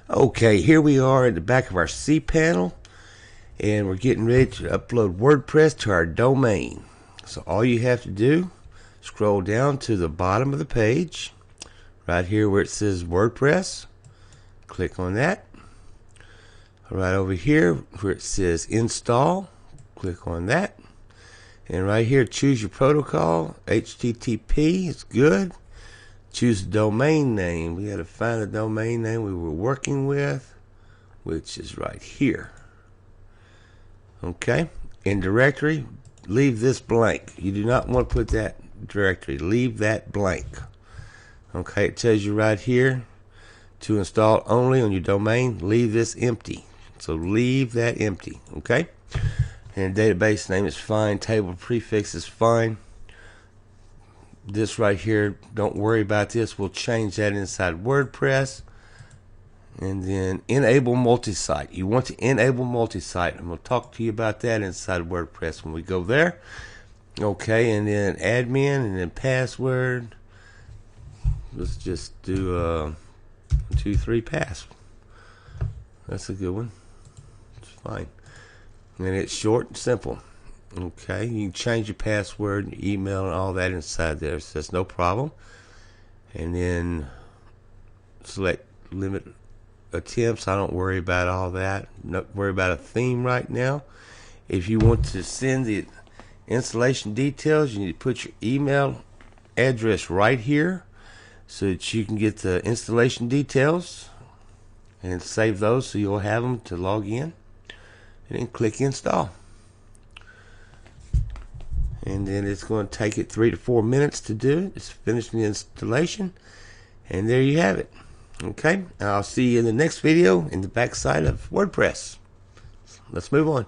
Okay, here we are at the back of our cPanel, and we're getting ready to upload WordPress to our domain. So all you have to do, scroll down to the bottom of the page, right here where it says WordPress. Click on that. Right over here where it says Install, click on that. And right here, choose your protocol. HTTP is good. Choose the domain name. We got to find the domain name we were working with, which is right here. Okay. In directory, leave this blank. You do not want to put that directory. Leave that blank. Okay. It tells you right here to install only on your domain. Leave this empty. So leave that empty. Okay. And database name is fine. Table prefix is fine. This right here, don't worry about this. We'll change that inside WordPress. And then enable multi-site. You want to enable multi-site, and we'll talk to you about that inside WordPress when we go there. Okay, and then admin, and then password. Let's just do 1, 2, 3 pass. That's a good one. It's fine. And it's short and simple. Okay, you can change your password, your email, and all that inside there, so that's no problem. And then select limit attempts. I don't worry about all that. Not worry about a theme right now. If you want to send the installation details, you need to put your email address right here so that you can get the installation details and save those so you'll have them to log in. And then click install. And then it's going to take it 3 to 4 minutes to do it. It's finishing the installation. And there you have it. Okay, I'll see you in the next video in the backside of WordPress. Let's move on.